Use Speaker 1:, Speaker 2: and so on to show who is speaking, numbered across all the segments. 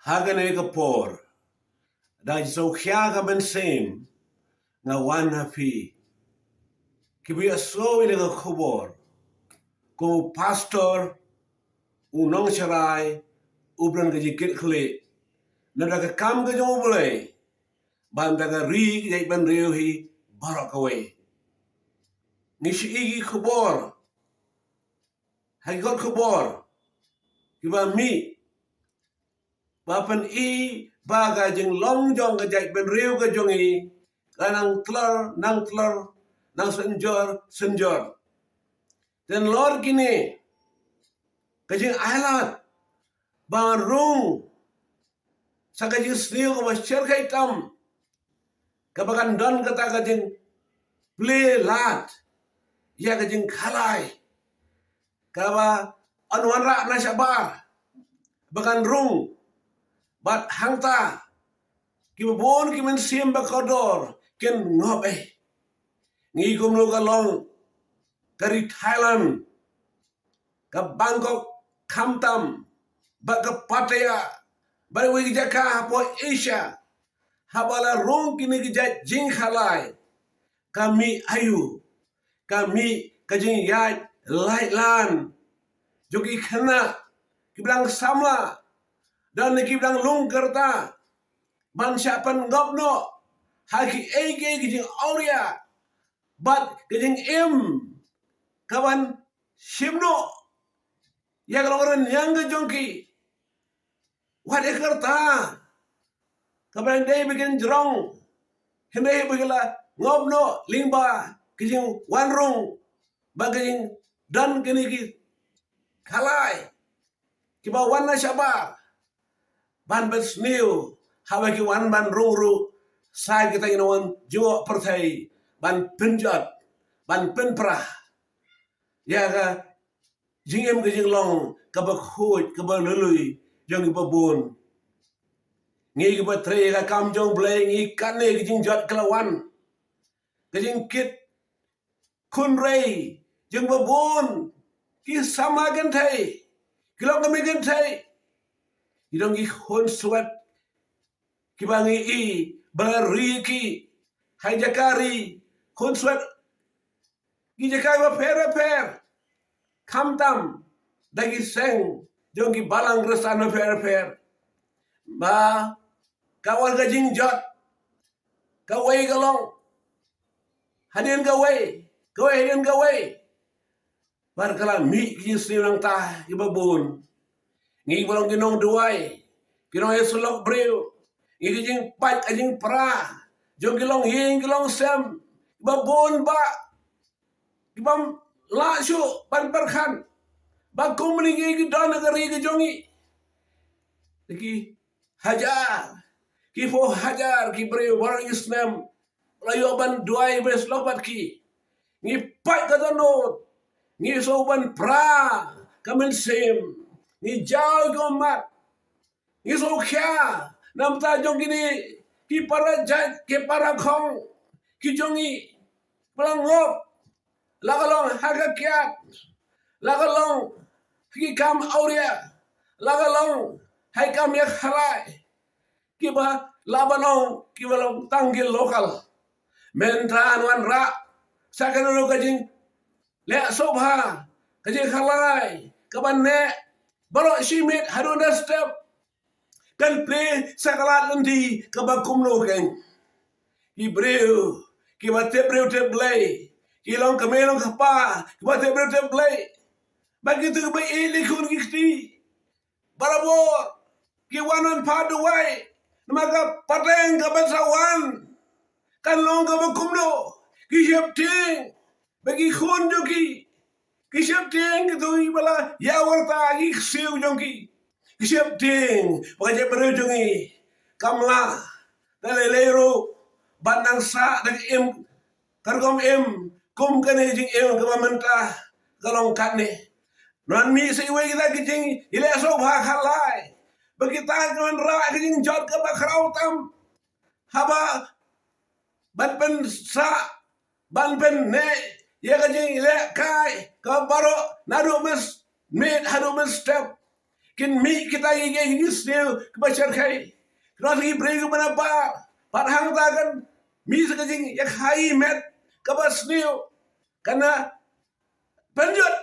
Speaker 1: Hagane kapor. Da so kya ka ben sem nga wan happy. Kibi so ile ka khobor. Ko pastor unong charai ubran ka jikit khle. Na da kam ka jong boleh. Ban da ka ri jai ban reu hi barak away. Nishi igi khobor. Hai got khobor. Kiba mi Bapan i baga jeng long jong ka jai ben reu ka jong i kanang tlar nang senjor dan lor kini ka jeng island ban rung sa ka jeng sniu ka masyar kay tam ka bagan don kata ka jeng play lat ya ka jeng kalai ka ba anwan ra na syabar bagan rung bat hangta kibabon kimen sim bakodor ken ngobe ngi kumno ka long kari Thailand ka Bangkok Kamtam ba ka Pattaya ba wi jaka po Asia habala rong kini gija jing khalai kami ayu kami kajing yai lai lan jogi khana kiblang sama dan kiblang lung kerta ban siapan ngopno haki ege gijing auria bat gijing im kawan simno ya kalau yang ke jongki wat ekerta kapan day bikin jerong hende bigala ngobno lingba kijing wanrung baging dan kini ki kalai kiba wana syabar ban besniu hawa ki wan ban ruru sai kita inawan jo pertai ban penjat ban penprah ya ka jingem ke jing long ka ba khoj ka ba lului jong ba bon ngi ka ba tre ka kam jong blai ngi kane ke jing jot kelawan ke jing kit kun rei jong ba bon ki sama gan thai ki long ka mi gan thai idong ki hon swat ki ba ngi i ba ri ki hai jakari hon swat ki jakai ba per Kamtam dagi seng jongi balang resana per ba kawal gajing jot kawai galong hadin kawai hadin kawai bar kala mi ki sinang ta ibabun ngi bolong ginong duai ginong esulok breu ngi gijing pat ajing pra jong gilong hing gilong sem babun ba ibam la syu ban berkhan ba komunikasi ki don negeri ke jongi ki hajar ki fo hajar ki bre warang islam layo ban duai bes lobat ki ngi pat ka donot ngi so ban pra kamen sem ngi jaw gomat ngi so kya nam ta jongi ni ki para jat ki para khong ki jongi pelangop lagalong hagakyat lagalong ki kam auria lagalong hai kam ya khalai ki ba labalong ki balong tanggil lokal mentan wan ra sakano kajing le sobha kajing khalai kaban ne baro shimit haruna step kan play sakalat lendi kabakum no ken ki breu ki ba te breu te blay ki long kamelong kapa ki ba te breu te blay begitu ba ilikun gikti barabor ki wanan paduai maka pateng ka bensawan kan long ka bakumno ki syapting bagi khun joki ki syapting gitu ibala ya warta ki siu joki ki syapting pakaje beru jongi kamla dalelero bandang sa dag im kargom im kum kane jing im ka mentah kalong kane non mi se we kita kijing ile so bha khalai bagita non ra kijing jot ka bakrau tam haba ban pen sa ban pen ne ye kijing ile kai ka baro nadu mes mid hadu mes step kin mi kita gigi snew kebacar kai kena lagi bregu mana par hang tagan mi sekajing yak hai met kabas snew karena penjut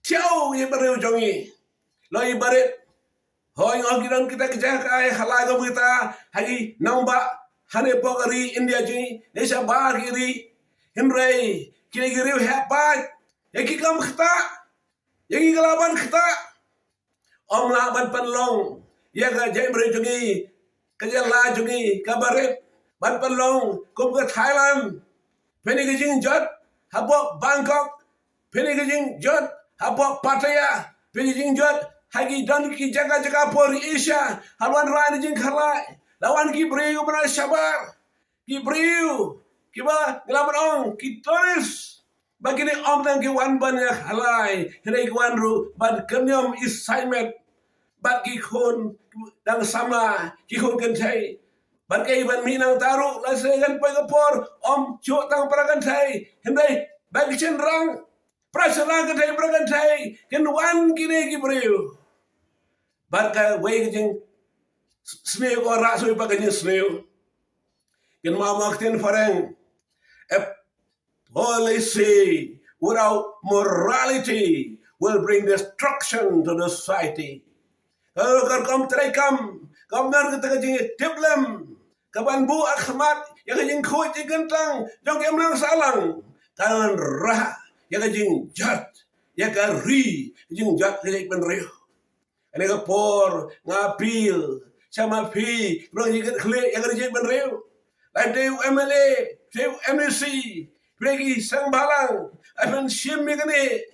Speaker 1: tiao ye bereu jongi lo ibaret hoi ngong kita kerja kai halai ko kita hagi namba hane pokari India ji nesha ba kiri himrei kini giri hepat yaki kam khta yaki kalaban khta om laban panlong ya ga jai bre jungi kerja la jungi kabaret ban panlong kum ke Thailand peni ke jing jot habok Bangkok peni ke jing jot habok Pattaya peni jing jot hagi dan ki jaga por Asia halwan rai jing khalai lawan ki breu bana sabar ki breu ki ba ngelaban ong ki toris bagini om dan ki wan ban ya halai henai ki wan ru ban kenyom assignment ban ki khon dang sama ki khon kan thai ban kai ban mi nang taru la se gan pai por om chu tang pra kan thai henai bagi chen rang prasara kan thai pra kan thai ken wan ki ne ki breu ban ka wei ki jing sneu ko ra so pa kan sneu ken ma makten fareng policy without morality will bring destruction to the society. Kalau kam nar kita jing tiblem kaban bu akhmat ya jing khoi jing gentang jong em lang salang kan rah ya jing jat ya ka ri jing jat ke ben reu ane ka por ngapil sama pi rong jing khle ya jing ben reu lai teu MLA teu MNC Pergi sang balang, akan sim ni kene,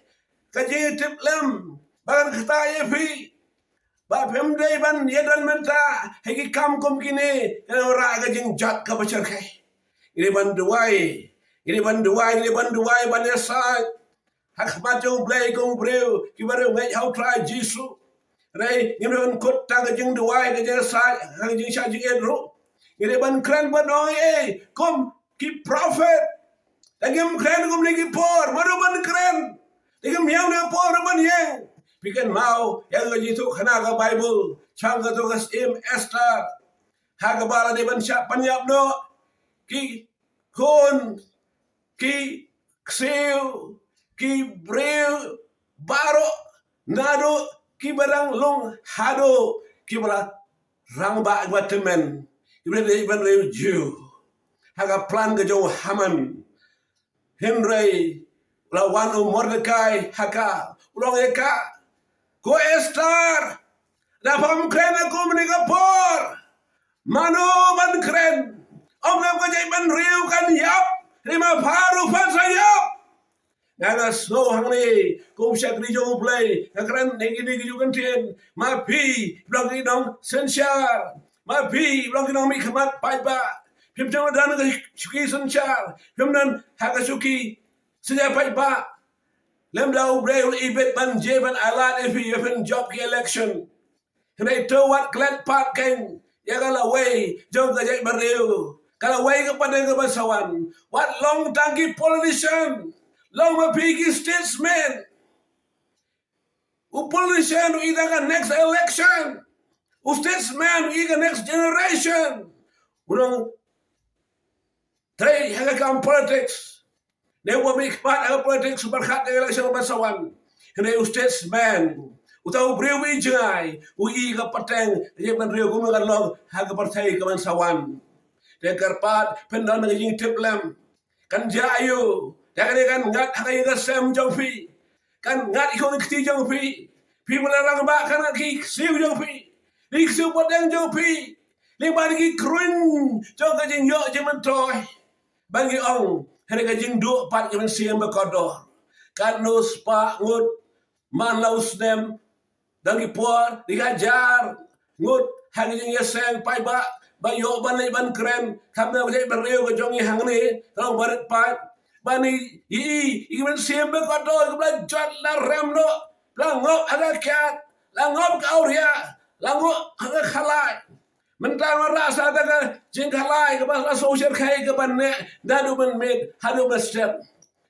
Speaker 1: kaji tip lem, bagan kata ye pi, ba pemdai ban ye dan menta, hegi kam kom kini, kan orang kajing jat ka bacar kai. Ini ban duai, ban yasai, hak macam blay kong breu, kibaru ngai how try jisu, rai ini ban kot tang kajing duai kajing sai, kajing syajing edro, ini ban kran ban oi kom ki prophet. Lagim keren kum lagi por, maruban keren. Lagim yang na por maruban yang. Pikan mau yang gaji tu kena ke Bible, cang ke tu ke Esther. Haga bala de ban siap panyap no. Ki kun, ki ksiu, ki breu, baro, nado, ki barang long hado, ki bala rang ba agbatemen. Ki bala de ban reu Jew. Haga plan ke jauh Haman. Henry lawan Mordecai haka ulong eka ko Esther dapat keren aku menikah por mano ban keren om ngam ko jai ban riu kan yap lima paru fan sayap ngana so hang ni ko syak ri jong play keren negi ju kan tien ma pi blog dong sensyar ma pi blog dong mi khamat pai ba Pim jangan dan suki sencar, pim dan hak suki sejak pagi lem dah ubreu ibet ban jeban alat even job ki election. Kena itu wat klet pat ken, ya kalau way jom kerja bereu, kalau way kepada kebasawan, wat long tangki politician, long mapiki statesman, politician ida next election, statesman ida next generation, urang Try hanggang politics. They will make part of politics berkat election basawan. Kena statesman. Utau brewi jai. Ui ka pateng. Dia ban reu kumu kan long haga partai kebansawan. Dia karpat pendan ngajing tiplem. Kan jayu. Jangan kan ngat haga yang sem jong fi. Kan ngat ikon kti jong fi. Pi melarang ba kan ki siu jong fi. Lik siu pateng jong fi. Lik ban ki krun jong kajing yo jemen toy. Bagi ong, hari kajing duk pat kemen siang berkodor. Kan nus pak ngut, man laus dem, dangi puar, digajar, ngut, hari kajing yeseng, pai ba yo ban ban keren, kamna kajing berreu kejongi hang ni, kalau barat pat, bani kemen siang berkodor, kebelah jat la rem no, la ngop agak kiat, la ngop kau ria, la ngop agak khalai. Mentang merasa ada jengkalai ke bahasa sosial kai ke banne dadu ben med hadu bestep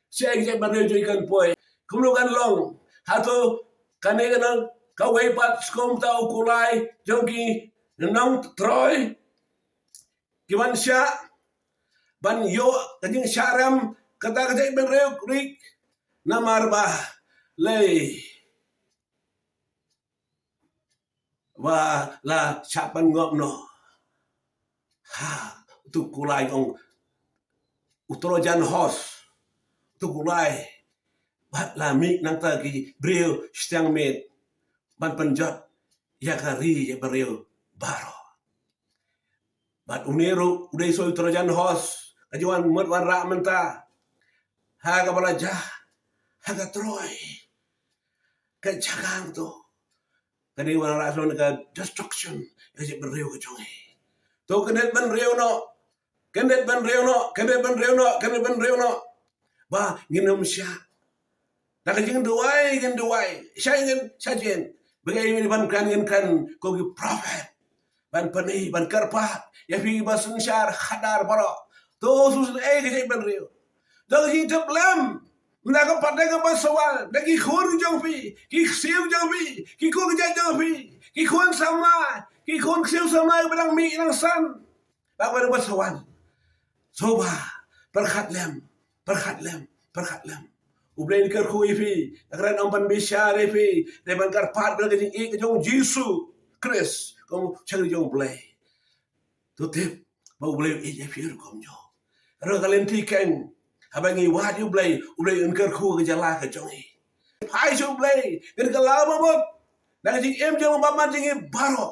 Speaker 1: saya ke baru ikan poi kemudian long hatu kane kan Kawai pat skom tau kulai jongki nang troy kiman sya ban yo kajing syaram kata kajai ben reuk rik namar bah lei wa la chapan ngop no ha tu kulai ong utrojan hos tu kulai bat la mik nang ta ki breu stiang met ban penjot ya kari ya breu baro bat uniru udai so utrojan hos kajuan mat wan ra menta ha ka balaja ha ka troy ka jagang tu kani wan ra so ka destruction ya je breu ka jongi to kenet ban reu no kenet ban reu no kenet ban reu no kenet ban reu no ba nginum sya nakajing duwai ngin duwai sya ngin sajen bagai ini ban kan ngin kan ko gi prophet ban pani ban karpat ya fi basun syar khadar baro to sus ke jai ban reu to ji tep lam na ka padai ka basawal dagi khur jong fi ki siu jong fi ki ko ga jong fi ki khun sama ki khun siu sama badang mi nang san ba ba basawal soba perkhat lem Ublay kar khu ifi akran ampan bishar ifi reban kar pat bel ke ik jong Jisu Chris kom chang jong blay to tip ba ublay e je fir kom jo ro kalen ti ken abangi wat ublay un kar khu ke jala ke jong i phai su ublay ken kala ma bot na jing em jong ba man jing baro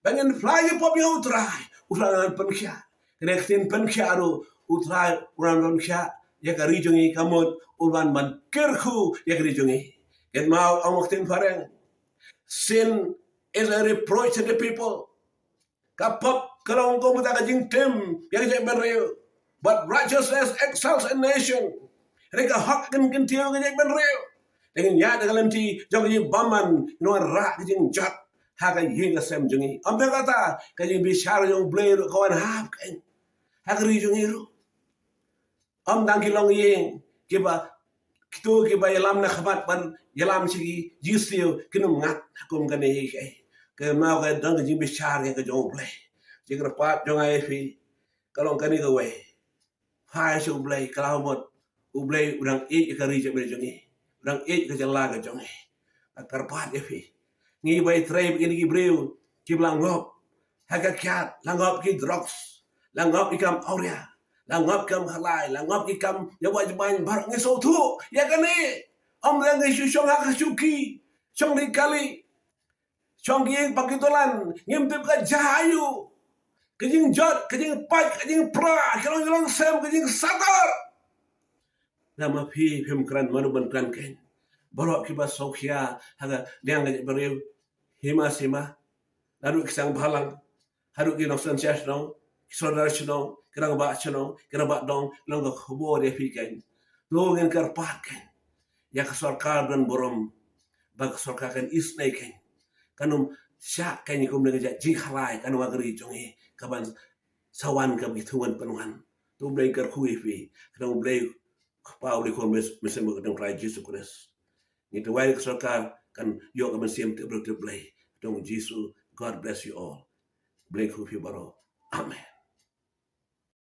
Speaker 1: bangen fly pop yo try ulan pen kya ken pen kya ro utrai uran kya ya kari jongi kamot urban man kerku ya kari jongi get mau amoktin fareng sin is a reproach to the people kapop kalau ko mata kajing tem ya je benreu but righteousness excels a nation reka hak kan kentio ke je benreu dengan ya dengan ti jongi baman no ra kajing jat ha ka yin asem jongi ambe kata kajing bishar jong blair kawan hap kan ha kari jongi ro am dang kilong yeng kiba kito kiba yalam na khabat ban yalam sigi jisio kinum ngat kum kane ke mau ka dang jing bichar ke jong blai jing rapat jong ai fi kalong kani ka we hai su blai kalau mot u blai udang e ka ri je be jongi udang e ka jala ka jongi karpat e fi ngi bai trei begini ki breu ki blangop haga kyat langop ki drugs langop ikam auria langap kam halai langap ikam ya wajban bar ngi so tu ya kani om lang ngi shu shong ha shuki shong di kali shong gi pakitolan ngim tip ka jahayu kejing jot kejing pat kejing pra kelong sem kejing satar nama phi phim kran manu ban kran ken borok ki ba sokhia haga liang ga beriu hima sima lalu kisang balang haru ki noksan chas no saudara chino kerang ba chino kerang ba dong long ga khobo de fi ken lo ngen kar pat ken ya ka sarkar dan borom ba ka sarkar kan isnai ken kanum sya ken kum ne ja ji khalai kan wa gri jongi kaban sawan ka bituan penuhan tu blai kar khu fi kan blai pa uli ko mes mo dong rai Jesu Christ ni to wai ka sarkar kan yo ka mesiem te blai dong Jesu. God bless you all blai khu fi baro amen.